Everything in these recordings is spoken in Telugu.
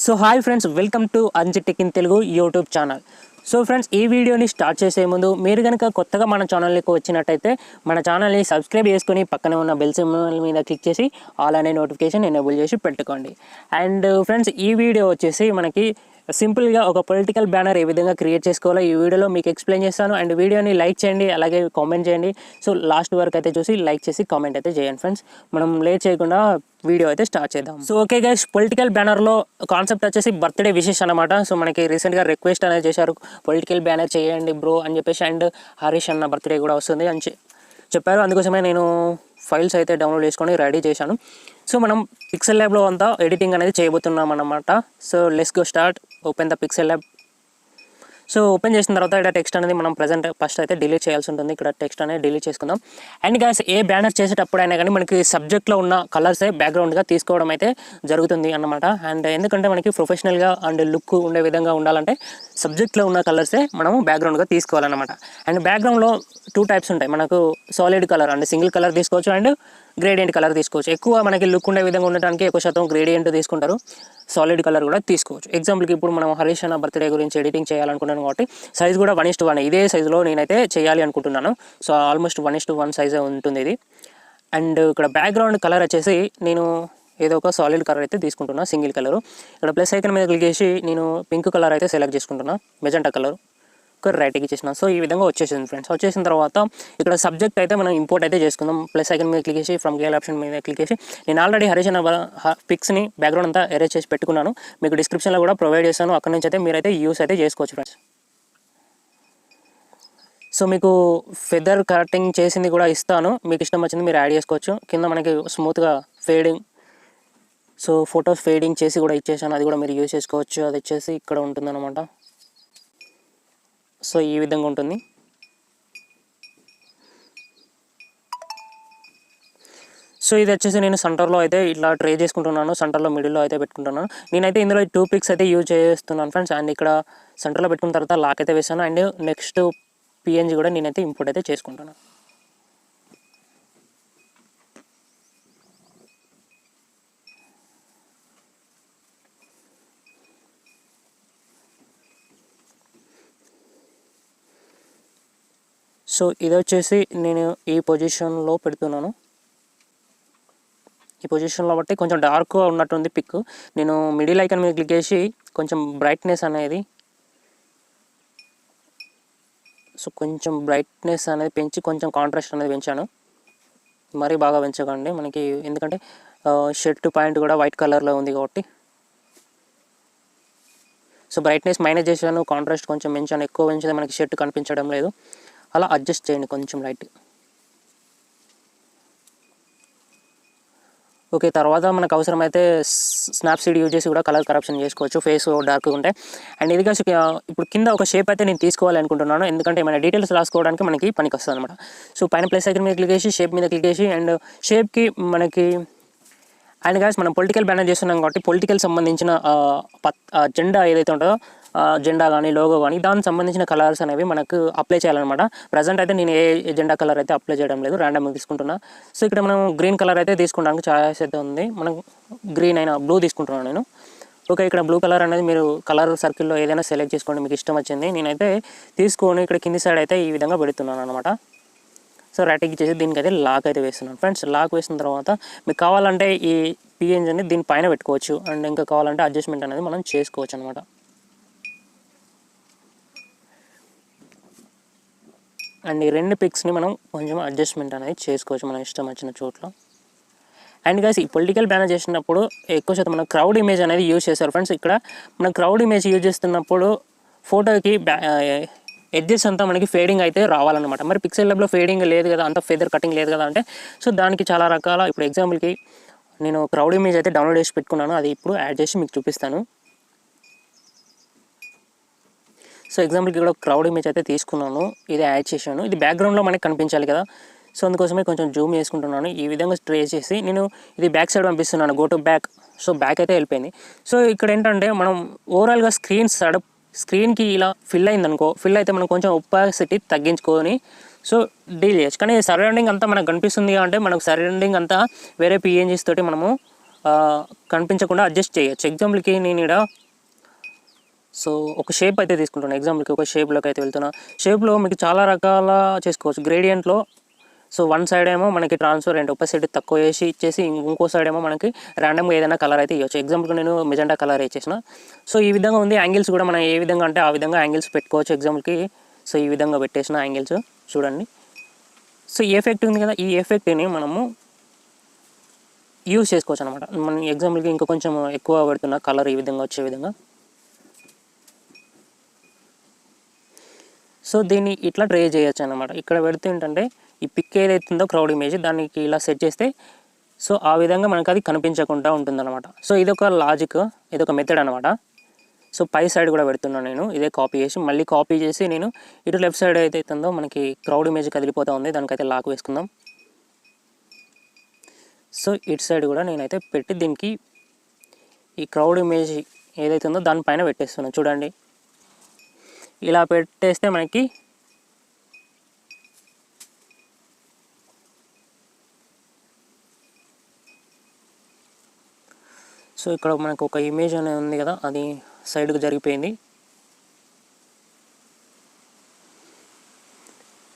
So hi friends, welcome to Anji tech in Telugu YouTube channel. So friends, ఈ వీడియోని స్టార్ట్ చేసే ముందు మీరు కనుక కొత్తగా మన ఛానల్కి వచ్చినట్టయితే మన ఛానల్ని సబ్స్క్రైబ్ చేసుకొని పక్కనే ఉన్న బెల్ సింబల్ మీద క్లిక్ చేసి ఆల్ అనే నోటిఫికేషన్ ఎనేబుల్ చేసి పెట్టుకోండి. అండ్ ఫ్రెండ్స్, ఈ వీడియో వచ్చేసి మనకి సింపుల్గా ఒక పొలిటికల్ బ్యానర్ ఏ విధంగా క్రియేట్ చేసుకోవాలో ఈ వీడియోలో మీకు ఎక్స్ప్లెయిన్ చేస్తాను. అండ్ వీడియోని లైక్ చేయండి, అలాగే కామెంట్ చేయండి. సో లాస్ట్ వరకు అయితే చూసి లైక్ చేసి కామెంట్ అయితే చేయండి ఫ్రెండ్స్. మనం లేట్ చేయకుండా వీడియో అయితే స్టార్ట్ చేద్దాం. సో ఓకే గైస్, పొలిటికల్ బ్యానర్లో కాన్సెప్ట్ వచ్చేసి బర్త్డే విషెస్ అనమాట. సో మనకి రీసెంట్గా రిక్వెస్ట్ అనేది చేశారు, పొలిటికల్ బ్యానర్ చేయండి బ్రో అని చెప్పేసి. అండ్ హరీష్ అన్న బర్త్డే కూడా వస్తుంది అని చెప్పారు. అందుకోసమే నేను ఫైల్స్ అయితే డౌన్లోడ్ చేసుకొని రెడీ చేశాను. సో మనం పిక్సెల్లాబ్లో అంతా ఎడిటింగ్ అనేది చేయబోతున్నాం అన్నమాట. So let's go start. Open the PixelLab. So open చేసిన తర్వాత ఇక్కడ టెక్స్ట్ అనేది మనం ప్రజెంట్ ఫస్ట్ అయితే డిలీట్ చేయాల్సి ఉంటుంది. ఇక్కడ టెక్స్ట్ అనేది డిలీట్ చేసుకుందాం. అండ్ గాయ్స్, ఏ బ్యానర్ చేసేటప్పుడు అయినా కానీ మనకి సబ్జెక్ట్లో ఉన్న కలర్సే బ్యాక్గ్రౌండ్గా తీసుకోవడం అయితే జరుగుతుంది అన్నమాట. అండ్ ఎందుకంటే మనకి ప్రొఫెషనల్గా అండ్ లుక్ ఉండే విధంగా ఉండాలంటే సబ్జెక్ట్లో ఉన్న కలర్సే మనము బ్యాక్గ్రౌండ్గా తీసుకోవాలన్నమాట. అండ్ బ్యాక్గ్రౌండ్లో 2 టైప్స్ ఉంటాయి. మనకు solid colour and single colour తీసుకోవచ్చు, అండ్ గ్రేడియంట్ కలర్ తీసుకోవచ్చు. ఎక్కువ మనకి లుక్ ఉండే విధంగా ఉండటానికి ఎక్కువ శాతం గ్రేడియంట్ తీసుకుంటారు, సాలిడ్ కలర్ కూడా తీసుకోవచ్చు. ఎగ్జాంపుల్కి ఇప్పుడు మనం హరీష్ అన్న బర్త్డే గురించి ఎడిటింగ్ చేయాలనుకుంటున్నాను కాబట్టి సైజ్ కూడా 1:1 ఇదే సైజులో నేనైతే చేయాలి అనుకుంటున్నాను. సో ఆల్మోస్ట్ 1:1 సైజే ఉంటుంది ఇది. అండ్ ఇక్కడ బ్యాక్గ్రౌండ్ కలర్ వచ్చేసి నేను ఏదో ఒక సాలిడ్ కలర్ అయితే తీసుకుంటున్నా, సింగిల్ కలరు. ఇక్కడ ప్లస్ ఐకాన్ మీద క్లిక్ చేసి నేను పింక్ కలర్ అయితే సెలెక్ట్ చేసుకుంటున్నా, మెజెంటా కలర్. ఒక రైట్కి ఇచ్చేసిన. సో ఈ విధంగా వచ్చేసింది ఫ్రెండ్స్. వచ్చేసిన తర్వాత ఇక్కడ సబ్జెక్ట్ అయితే మనం ఇంపోర్ట్ అయితే చేసుకుందాం. ప్లస్ ఐకాన్ మీద క్లిక్ చేసి ఫ్రమ్ గేల్ ఆప్షన్ మీద క్లిక్ చేసి నేను ఆల్రెడీ హరీష్ అన్న పిక్స్ని బ్యాక్గ్రౌండ్ అంతా ఎరేజ్ చేసి పెట్టుకున్నాను. మీకు డిస్క్రిప్షన్లో కూడా ప్రొవైడ్ చేస్తాను. అక్కడ నుంచి అయితే మీరైతే యూస్ అయితే చేసుకోవచ్చు ఫ్రెండ్స్. సో మీకు ఫెదర్ కటింగ్ చేసింది కూడా ఇస్తాను, మీకు ఇష్టం వచ్చింది మీరు యాడ్ చేసుకోవచ్చు. కింద మనకి స్మూత్గా ఫేడింగ్, సో ఫొటోస్ ఫేడింగ్ చేసి కూడా ఇచ్చేసాను, అది కూడా మీరు యూజ్ చేసుకోవచ్చు. అది వచ్చేసి ఇక్కడ ఉంటుందన్నమాట. సో ఈ విధంగా ఉంటుంది. సో ఇది వచ్చేసి నేను సెంటర్లో అయితే ఇట్లా ట్రే చేసుకుంటున్నాను, సెంటర్లో మిడిల్లో అయితే పెట్టుకుంటున్నాను. నేనైతే ఇందులో 2 పిక్స్ అయితే యూజ్ చేస్తున్నాను ఫ్రెండ్స్. అండ్ ఇక్కడ సెంటర్లో పెట్టుకున్న తర్వాత లాక్ అయితే వేసాను. అండ్ నెక్స్ట్ పిఎన్జీ కూడా నేనైతే ఇంపోర్ట్ అయితే చేసుకుంటున్నాను. సో ఇది వచ్చేసి నేను ఈ పొజిషన్లో పెడుతున్నాను. ఈ పొజిషన్లో బట్టి కొంచెం డార్క్గా ఉన్నట్టుంది పిక్. నేను మిడిల్ ఐకాన్ మీద క్లిక్ చేసి కొంచెం బ్రైట్నెస్ అనేది పెంచి కొంచెం కాంట్రాస్ట్ అనేది పెంచాను. మరీ బాగా పెంచకండి మనకి, ఎందుకంటే షర్ట్ పాయింట్ కూడా వైట్ కలర్లో ఉంది కాబట్టి. సో బ్రైట్నెస్ మైనస్ చేశాను, కాంట్రాస్ట్ కొంచెం పెంచాను. ఎక్కువ పెంచితే మనకి షర్ట్ కనిపించడం లేదు, అలా అడ్జస్ట్ చేయండి కొంచెం లైట్. ఓకే, తర్వాత మనకు అవసరమైతే స్నాప్సీడ్ యూజ్ చేసి కూడా కలర్ కరప్షన్ చేసుకోవచ్చు, ఫేస్ డార్క్గా ఉంటాయి. అండ్ ఇది కాసి ఇప్పుడు కింద ఒక షేప్ అయితే నేను తీసుకోవాలి అనుకుంటున్నాను, ఎందుకంటే ఏమైనా డీటెయిల్స్ రాసుకోవడానికి మనకి పనికి వస్తుంది అనమాట. సో పైన ప్లస్ ఐకాన్ మీద క్లిక్ చేసి షేప్ మీద క్లిక్ చేసి అండ్ షేప్కి మనకి అండ్ గాయ్స్ మనం పొలిటికల్ బ్యానర్ చేస్తున్నాం కాబట్టి పొలిటికల్ సంబంధించిన జెండా ఏదైతే ఉంటుందో జెండా కానీ లోగో కానీ దానికి సంబంధించిన కలర్స్ అనేవి మనకు అప్లై చేయాలన్నమాట. ప్రజెంట్ అయితే నేను ఏ జెండా కలర్ అయితే అప్లై చేయడం లేదు, ర్యాండమ్గా తీసుకుంటున్నా. సో ఇక్కడ మనం గ్రీన్ కలర్ అయితే తీసుకోవడానికి ఛాయిస్ అయితే ఉంది. మనం గ్రీన్ అయినా బ్లూ తీసుకుంటున్నాను నేను. ఓకే, ఇక్కడ బ్లూ కలర్ అనేది మీరు కలర్ సర్కిల్లో ఏదైనా సెలెక్ట్ చేసుకోండి, మీకు ఇష్టం వచ్చింది. నేనైతే తీసుకొని ఇక్కడ కింది సైడ్ అయితే ఈ విధంగా పెడుతున్నాను అనమాట. సో రైట్కి చేసి దీనికైతే లాక్ అయితే వేస్తున్నాను ఫ్రెండ్స్. లాక్ వేసిన తర్వాత మీకు కావాలంటే ఈ పిఎన్జీని దీనిపైన పెట్టుకోవచ్చు, అండ్ ఇంకా కావాలంటే అడ్జస్ట్మెంట్ అనేది మనం చేసుకోవచ్చు అనమాట. అండ్ ఈ 2 పిక్స్ని మనం కొంచెం అడ్జస్ట్మెంట్ అనేది చేసుకోవచ్చు మన ఇష్టం వచ్చిన చోట్ల. అండ్ గాయ్స్, ఈ పొలిటికల్ బ్యానర్ చేసినప్పుడు ఎక్కువ శాతం మనం క్రౌడ్ ఇమేజ్ అనేది యూజ్ చేస్తారు ఫ్రెండ్స్. ఇక్కడ మనం క్రౌడ్ ఇమేజ్ యూజ్ చేస్తున్నప్పుడు ఫోటోకి ఎడ్జెస్ అంతా మనకి ఫేడింగ్ అయితే రావాలన్నమాట. మరి పిక్సెల్లాబ్లో ఫేడింగ్ లేదు కదా, అంత ఫెదర్ కటింగ్ లేదు కదా అంటే, సో దానికి చాలా రకాల, ఇప్పుడు ఎగ్జాంపుల్కి నేను క్రౌడ్ ఇమేజ్ అయితే డౌన్లోడ్ చేసి పెట్టుకున్నాను, అది ఇప్పుడు యాడ్ చేసి మీకు చూపిస్తాను. సో ఎగ్జాంపుల్కి ఇక్కడ క్రౌడ్ ఇమేజ్ అయితే తీసుకున్నాను, ఇది యాడ్ చేశాను. ఇది బ్యాక్గ్రౌండ్లో మనకి కనిపించాలి కదా, సో అందుకోసమే కొంచెం జూమ్ చేసుకుంటున్నాను. ఈ విధంగా ట్రేస్ చేసి నేను ఇది బ్యాక్ సైడ్ పంపిస్తున్నాను, go to back. So back అయితే వెళ్ళిపోయింది. సో ఇక్కడ ఏంటంటే మనం ఓవరాల్గా స్క్రీన్కి ఇలా ఫిల్ అయిందనుకో, ఫిల్ అయితే మనం కొంచెం ఒపాసిటీ తగ్గించుకొని సో డీల్ చేయొచ్చు. కానీ సరౌండింగ్ అంతా మనకు కనిపిస్తుంది అంటే మనకు సరౌండింగ్ అంతా వేరే పిఎన్జీస్ తోటి మనము కనిపించకుండా అడ్జస్ట్ చేయొచ్చు. ఎగ్జాంపుల్కి నేను ఇక్కడ సో ఒక షేప్ అయితే తీసుకుంటున్నాను. ఎగ్జాంపుల్కి ఒక షేప్లోకి అయితే వెళ్తున్నా. షేప్లో మీకు చాలా రకాల చేసుకోవచ్చు. గ్రేడియంట్లో సో వన్ సైడ్ ఏమో మనకి ట్రాన్స్పరెంట్ ఒపాసిటీ తక్కువ వేసి ఇచ్చేసి ఇంకో సైడ్ ఏమో మనకి ర్యాండమ్గా ఏదైనా కలర్ అయితే ఇవ్వచ్చు. ఎగ్జాంపుల్కి నేను మెజెంటా కలర్ ఇచ్చేసిన. సో ఈ విధంగా ఉంది. యాంగిల్స్ కూడా మనం ఏ విధంగా అంటే ఆ విధంగా యాంగిల్స్ పెట్టుకోవచ్చు. ఎగ్జాంపుల్కి సో ఈ విధంగా పెట్టేసిన యాంగిల్స్ చూడండి. సో ఈ ఎఫెక్ట్ ఉంది కదా, ఈ ఎఫెక్ట్ని మనము యూజ్ చేసుకోవచ్చు అనమాట. మనం ఎగ్జాంపుల్కి ఇంకా కొంచెం ఎక్కువ పెడుతున్న కలర్ ఈ విధంగా వచ్చే విధంగా. సో దీన్ని ఇట్లా ట్రై చేయొచ్చు అనమాట. ఇక్కడ పెడితే ఏంటంటే ఈ పిక్ ఏదైతుందో క్రౌడ్ ఇమేజ్ దానికి ఇలా సెట్ చేస్తే సో ఆ విధంగా మనకు అది కనిపించకుండా ఉంటుందన్నమాట. సో ఇదొక లాజిక్, ఇదొక మెథడ్ అనమాట. సో పై సైడ్ కూడా పెడుతున్నాను నేను. ఇదే కాపీ చేసి మళ్ళీ కాపీ చేసి నేను ఇటు లెఫ్ట్ సైడ్ ఏదైతుందో మనకి క్రౌడ్ ఇమేజ్ కదిలిపోతూ ఉంది, దానికైతే లాక్ వేసుకుందాం. సో ఇటు సైడ్ కూడా నేనైతే పెట్టి దీనికి ఈ క్రౌడ్ ఇమేజ్ ఏదైతుందో దానిపైన పెట్టేస్తున్నాను. చూడండి ఇలా పెట్టేస్తే మనకి సో ఇక్కడ మనకు ఒక ఇమేజ్ అనేది ఉంది కదా, అది సైడ్కి జరిగిపోయింది.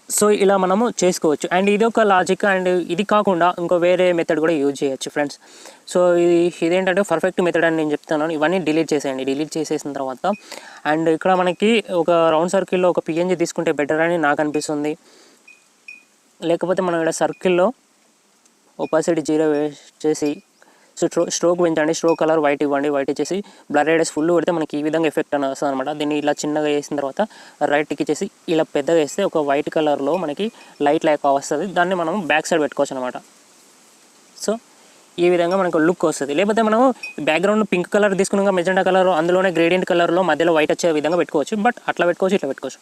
సో ఇలా మనము చేసుకోవచ్చు. అండ్ ఇది ఒక లాజిక్. అండ్ ఇది కాకుండా ఇంకో వేరే మెథడ్ కూడా యూజ్ చేయొచ్చు ఫ్రెండ్స్. సో ఇదేంటంటే పర్ఫెక్ట్ మెథడ్ అని నేను చెప్తున్నాను. ఇవన్నీ డిలీట్ చేసేయండి. డిలీట్ చేసేసిన తర్వాత అండ్ ఇక్కడ మనకి ఒక రౌండ్ సర్కిల్లో ఒక పిఎన్జీ తీసుకుంటే బెటర్ అని నాకు అనిపిస్తుంది. లేకపోతే మనం ఇక్కడ సర్కిల్లో ఒపాసిటీ 0 చేసి సో స్ట్రోక్ పెంచండి. స్ట్రోక్ కలర్ వైట్ ఇవ్వండి. వైట్ ఇచ్చేసి బ్లర్ రేడియస్ ఫుల్ పెడితే మనకి ఈ విధంగా ఎఫెక్ట్ అని వస్తుంది అనమాట. దీన్ని ఇలా చిన్నగా వేసిన తర్వాత రైట్కి ఇచ్చేసి ఇలా పెద్దగా వేస్తే ఒక వైట్ కలర్లో మనకి లైట్ లైక్ వస్తుంది. దాన్ని మనం బ్యాక్ సైడ్ పెట్టుకోవచ్చు అనమాట. సో ఈ విధంగా మనకు లుక్ వస్తుంది. లేకపోతే మనం బ్యాక్గ్రౌండ్ పింక్ కలర్ తీసుకున్నాక మెజెంటా కలర్ అందులోనే గ్రేడియంట్ కలర్లో మధ్యలో వైట్ వచ్చే విధంగా పెట్టుకోవచ్చు. బట్ అట్లా పెట్టుకోవచ్చు, ఇట్లా పెట్టుకోవచ్చు.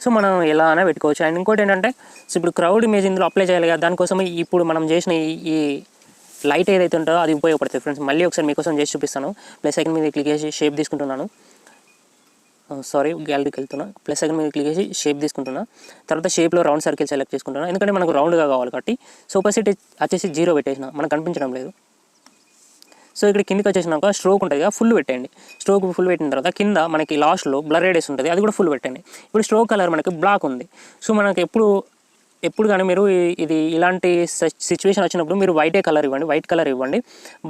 సో మనం ఎలా అయినా పెట్టుకోవచ్చు. అండ్ ఇంకోటి ఏంటంటే సో ఇప్పుడు క్రౌడ్ ఇమేజ్ ఇందులో అప్లై చేయాలి కదా, దానికోసం ఇప్పుడు మనం చేసిన ఈ లైట్ ఏదైతే ఉంటుందో అది ఉపయోగపడుతుంది ఫ్రెండ్స్. మళ్ళీ ఒకసారి మీకోసం చేసి చూపిస్తాను. ప్లస్ ఐకాన్ మీద క్లిక్ చేసి షేప్ తీసుకుంటున్నాను. గ్యాలరీకి వెళ్తున్నా. ప్లస్ ఐకాన్ మీద క్లిక్ చేసి షేప్ తీసుకుంటున్నా. తర్వాత షేప్లో రౌండ్ సర్కిల్ సెలెక్ట్ చేసుకుంటున్నాను, ఎందుకంటే మనకు రౌండ్గా కావాలి కాబట్టి. సో ఒపాసిటీ వచ్చేసి 0 పెట్టేసిన, మనకు కనిపించడం లేదు. సో ఇక్కడ కిందకి వచ్చేసినాక స్ట్రోక్ ఉంటుంది కదా, ఫుల్ పెట్టండి. స్ట్రోక్ ఫుల్ పెట్టిన తర్వాత కింద మనకి లాస్ట్లో బ్లర్ రేడియస్ ఉంటుంది, అది కూడా ఫుల్ పెట్టండి. ఇప్పుడు స్ట్రోక్ కలర్ మనకి బ్లాక్ ఉంది. సో మనకి ఎప్పుడు కానీ మీరు ఇది ఇలాంటి సిచ్యువేషన్ వచ్చినప్పుడు మీరు వైట్ కలర్ ఇవ్వండి.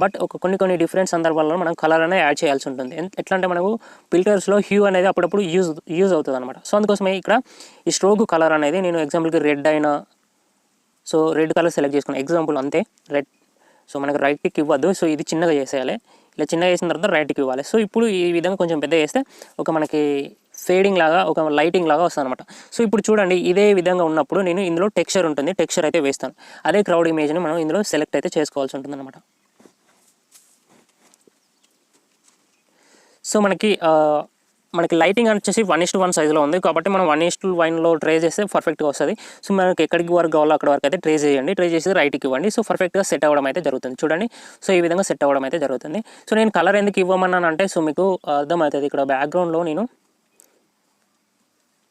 బట్ కొన్ని డిఫరెంట్ సందర్భాల్లో మనం కలర్ అనేది యాడ్ చేయాల్సి ఉంటుంది. ఎట్లా అంటే మనకు ఫిల్టర్స్లో హ్యూ అనేది అప్పుడప్పుడు యూజ్ అవుతుంది అనమాట. సో అందుకోసమే ఇక్కడ ఈ స్ట్రోక్ కలర్ అనేది నేను ఎగ్జాంపుల్కి రెడ్ అయినా సో రెడ్ కలర్ సెలెక్ట్ చేసుకున్నాను. ఎగ్జాంపుల్ అంతే రెడ్. సో మనకు రైట్ టిక్ ఇవ్వద్దు. సో ఇది చిన్నగా చేసేయాలి. ఇలా చిన్నగా చేసిన తర్వాత రైట్ టిక్ ఇవ్వాలి. సో ఇప్పుడు ఈ విధంగా కొంచెం పెద్ద చేస్తే ఒక మనకి ఫేడింగ్ లాగా ఒక లైటింగ్ లాగా వస్తుంది అనమాట. సో ఇప్పుడు చూడండి ఇదే విధంగా ఉన్నప్పుడు నేను ఇందులో టెక్స్చర్ ఉంటుంది, టెక్స్చర్ అయితే వేస్తాను. అదే క్రౌడ్ ఇమేజ్ని మనం ఇందులో సెలెక్ట్ అయితే చేసుకోవాల్సి ఉంటుంది అనమాట. సో మనకి లైటింగ్ వచ్చేసి 1:1 సైజులో ఉంది కాబట్టి మనం 1:1లో ట్రై చేస్తే పర్ఫెక్ట్గా వస్తుంది. సో మనకి ఎక్కడికి వరకు కావాలో అక్కడ వరకు అయితే ట్రై చేయండి. ట్రై చేసి రైట్కి ఇవ్వండి. సో పర్ఫెక్ట్గా సెట్ అవ్వడం అయితే జరుగుతుంది. చూడండి సో ఈ విధంగా సెట్ అవ్వడం అయితే జరుగుతుంది. సో నేను కలర్ ఎందుకు ఇవ్వమన్నానంటే సో మీకు అర్థమవుతుంది. ఇక్కడ బ్యాక్గ్రౌండ్లో నేను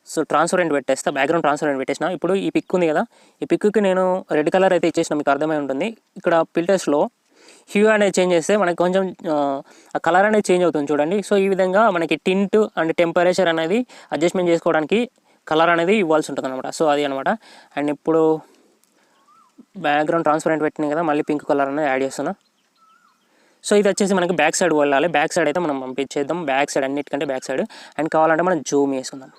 సో ట్రాన్స్పరెంట్ పెట్టేస్తా, బ్యాక్గ్రౌండ్ ట్రాన్స్పరెంట్ పెట్టేసిన. ఇప్పుడు ఈ పిక్ ఉంది కదా, ఈ పిక్కి నేను రెడ్ కలర్ అయితే ఇచ్చేసిన, మీకు అర్థమై ఉంటుంది. ఇక్కడ ఫిల్టర్స్లో హ్యూ అనేది చేంజ్ చేస్తే మనకి కొంచెం ఆ కలర్ అనేది చేంజ్ అవుతుంది చూడండి. సో ఈ విధంగా మనకి టింట్ అండ్ టెంపరేచర్ అనేది అడ్జస్ట్మెంట్ చేసుకోవడానికి కలర్ అనేది ఇవ్వాల్సి ఉంటుంది అనమాట. సో అది అనమాట. అండ్ ఇప్పుడు బ్యాక్గ్రౌండ్ ట్రాన్స్పరెంట్ పెట్టినాయి కదా, మళ్ళీ పింక్ కలర్ అనేది యాడ్ చేస్తున్నా. సో ఇది వచ్చేసి మనకి బ్యాక్ సైడ్ వెళ్ళాలి. బ్యాక్ సైడ్ అయితే మనం పంపించేద్దాం. బ్యాక్ సైడ్ అన్నిటికంటే బ్యాక్ సైడ్. అండ్ కావాలంటే మనం జూమ్ చేసుకుందాం.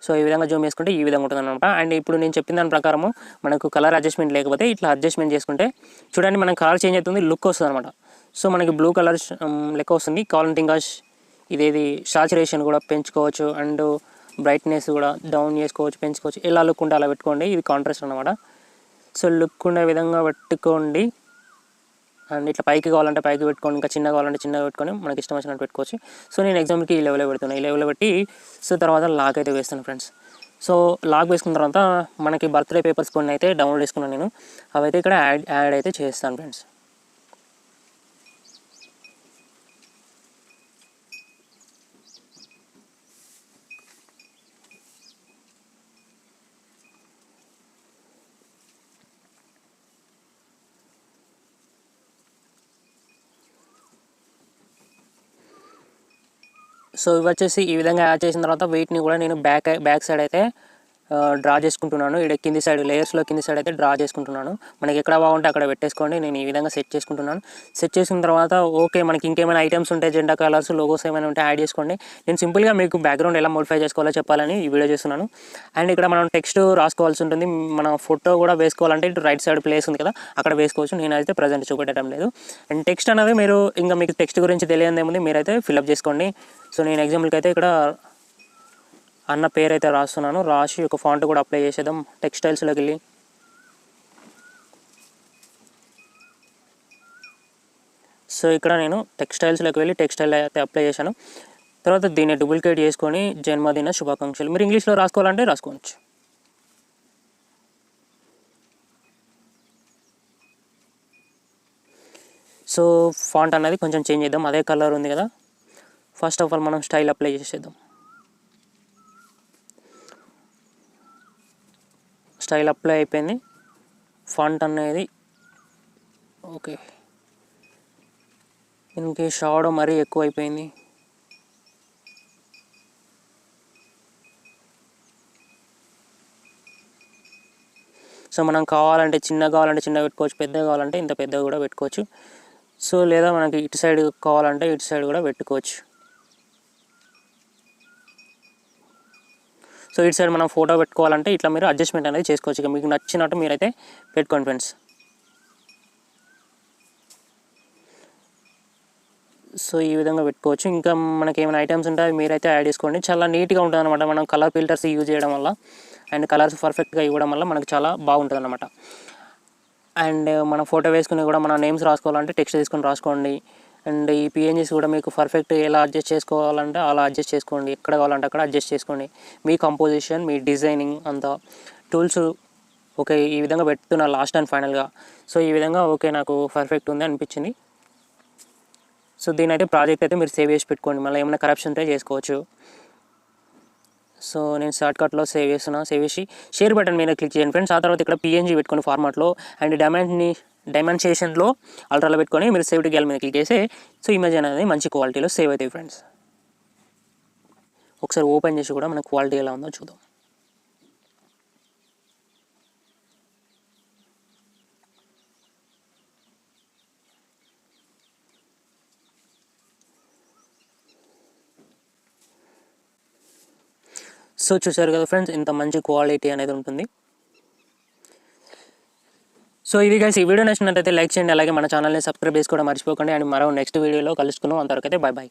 సో ఈ విధంగా జూమ్ చేసుకుంటే ఈ విధంగా ఉంటుంది అనమాట. అండ్ ఇప్పుడు నేను చెప్పిన దాని ప్రకారము మనకు కలర్ అడ్జస్ట్మెంట్ లేకపోతే ఇట్లా అడ్జస్ట్మెంట్ చేసుకుంటే చూడండి మనకు కలర్ చేంజ్ అవుతుంది, లుక్ వస్తుంది అనమాట. సో మనకి బ్లూ కలర్ లెక్క వస్తుంది. కావాలంటే ఇంకా ఇదేది సాచురేషన్ కూడా పెంచుకోవచ్చు. అండ్ బ్రైట్నెస్ కూడా డౌన్ చేసుకోవచ్చు, పెంచుకోవచ్చు. ఎలా లుక్ ఉంటే అలా పెట్టుకోండి. ఇది కాంట్రాస్ట్ అనమాట. సో లుక్ ఉండే విధంగా పెట్టుకోండి. అండ్ ఇట్లా పైకి కావాలంటే పైకి పెట్టుకోండి, ఇంకా చిన్నగా కావాలంటే చిన్నగా పెట్టుకొని మనకి ఇష్టం వచ్చినట్టు పెట్టుకోవచ్చు. సో నేను ఎగ్జాంపుల్కి ఈ లెవెల్లో పెడుతున్నాను. ఈ లెవెల్లో పెట్టి సో తర్వాత లాక్ అయితే వేస్తాను ఫ్రెండ్స్. సో లాక్ వేసుకున్న తర్వాత మనకి బర్త్డే పేపర్స్ కొన్ని అయితే డౌన్లోడ్ చేసుకున్నాను నేను. అవైతే ఇక్కడ యాడ్ అయితే చేస్తాను ఫ్రెండ్స్. సో ఇవి వచ్చేసి ఈ విధంగా యాడ్ చేసిన తర్వాత వెయిట్ని కూడా నేను బ్యాక్ సైడ్ అయితే డ్రా చేసుకుంటున్నాను. ఇక్కడ కింది సైడ్ లేయర్స్లో కింది సైడ్ అయితే డ్రా చేసుకుంటున్నాను. మనకి ఎక్కడ బాగుంటే అక్కడ పెట్టేసుకోండి. నేను ఈ విధంగా సెట్ చేసుకుంటున్నాను. సెట్ చేసిన తర్వాత ఓకే, మనకి ఇంకేమైనా ఐటమ్స్ ఉంటే జెండా కలర్స్ లోగోస్ ఏమైనా ఉంటే యాడ్ చేసుకోండి. నేను సింపుల్గా మీకు బ్యాక్గ్రౌండ్ ఎలా మోడిఫై చేసుకోవాలో చెప్పాలని ఈ వీడియో చేస్తున్నాను. అండ్ ఇక్కడ మనం టెక్స్ట్ రాసుకోవాల్సి ఉంటుంది. మన ఫోటో కూడా వేసుకోవాలంటే ఇటు రైట్ సైడ్ ప్లేస్ ఉంది కదా, అక్కడ వేసుకోవచ్చు. నేనైతే ప్రజెంట్ చూపెట్టడం లేదు. అండ్ టెక్స్ట్ అనేది మీకు టెక్స్ట్ గురించి తెలియదు ఏముంది, మీరైతే ఫిల్అప్ చేసుకోండి. సో నేను ఎగ్జాంపుల్కి అయితే ఇక్కడ అన్న పేరు అయితే రాస్తున్నాను. రాసి ఒక ఫాంట్ కూడా అప్లై చేసేద్దాం. టెక్స్టైల్స్లోకి వెళ్ళి సో ఇక్కడ నేను టెక్స్టైల్స్లోకి వెళ్ళి టెక్స్టైల్ అయితే అప్లై చేశాను. తర్వాత దీన్ని డూప్లికేట్ చేసుకొని జన్మదిన శుభాకాంక్షలు మీరు ఇంగ్లీష్లో రాసుకోవాలంటే రాసుకోవచ్చు. సో ఫాంట్ అనేది కొంచెం చేంజ్ చేద్దాం. అదే కలర్ ఉంది కదా, ఫస్ట్ ఆఫ్ ఆల్ మనం స్టైల్ అప్లై చేసేద్దాం. స్టైల్ అప్లై అయిపోయింది. ఫాంట్ అనేది ఓకే. దీనికి షాడో మరీ ఎక్కువ అయిపోయింది. సో మనం కావాలంటే చిన్నగా పెట్టుకోవచ్చు, పెద్దగా కావాలంటే ఇంత పెద్దగా కూడా పెట్టుకోవచ్చు. సో లేదా మనకి ఇటు సైడ్ కావాలంటే ఇటు సైడ్ కూడా పెట్టుకోవచ్చు. సో ఇటు సైడ్ మనం ఫోటో పెట్టుకోవాలంటే ఇట్లా మీరు అడ్జస్ట్మెంట్ అనేది చేసుకోవచ్చు. ఇక మీకు నచ్చినట్టు మీరైతే పెట్టుకోండి ఫ్రెండ్స్. సో ఈ విధంగా పెట్టుకోవచ్చు. ఇంకా మనకి ఏమైనా ఐటమ్స్ ఉంటే అవి మీరైతే యాడ్ చేసుకోండి. చాలా నీట్గా ఉంటుంది అనమాట మనం కలర్ ఫిల్టర్స్ యూజ్ చేయడం వల్ల. అండ్ కలర్స్ పర్ఫెక్ట్గా ఇవ్వడం వల్ల మనకు చాలా బాగుంటుంది అనమాట. అండ్ మన ఫోటో వేసుకుని కూడా మన నేమ్స్ రాసుకోవాలంటే టెక్స్ట్ తీసుకొని రాసుకోండి. అండ్ ఈ పిఎన్జీస్ కూడా మీకు పర్ఫెక్ట్ ఎలా అడ్జస్ట్ చేసుకోవాలంటే అలా అడ్జస్ట్ చేసుకోండి. ఎక్కడ కావాలంటే అక్కడ అడ్జస్ట్ చేసుకోండి. మీ కంపోజిషన్, మీ డిజైనింగ్ అంతా టూల్స్ ఓకే ఈ విధంగా పెడుతున్నా లాస్ట్ అండ్ ఫైనల్గా. సో ఈ విధంగా ఓకే నాకు పర్ఫెక్ట్ ఉంది అనిపించింది. సో దీని అయితే ప్రాజెక్ట్ అయితే మీరు సేవ్ చేసి పెట్టుకోండి. మళ్ళీ ఏమైనా కరప్షన్ ఉంటే చేసుకోవచ్చు. సో నేను షార్ట్కట్లో సేవ్ చేసి షేర్ బటన్ మీద క్లిక్ చేయండి ఫ్రెండ్స్. ఆ తర్వాత ఇక్కడ పిఎన్జీ పెట్టుకొని ఫార్మాట్లో అండ్ డైమెన్షన్లో అల్ట్రాలో పెట్టుకొని మీరు సేవ్ టు గ్యాల్ మీద క్లిక్ చేస్తే సో ఇమేజ్ అనేది మంచి క్వాలిటీలో సేవ్ అవుతాయి ఫ్రెండ్స్. ఒకసారి ఓపెన్ చేసి కూడా మన క్వాలిటీ ఎలా ఉందో చూద్దాం. సో చూసారు కదా ఫ్రెండ్స్, ఇంత మంచి క్వాలిటీ అనేది ఉంటుంది. సో ఇది గైస్, ఈ వీడియో నచ్చినట్లయితే లైక్ చేయండి. అలాగే మన ఛానల్ని సబ్స్క్రైబ్ చేసుకోవడం మర్చిపోకండి. అండ్ మరో నెక్స్ట్ వీడియోలో కలుసుకుందాం. అంతవరకు అయితే బై.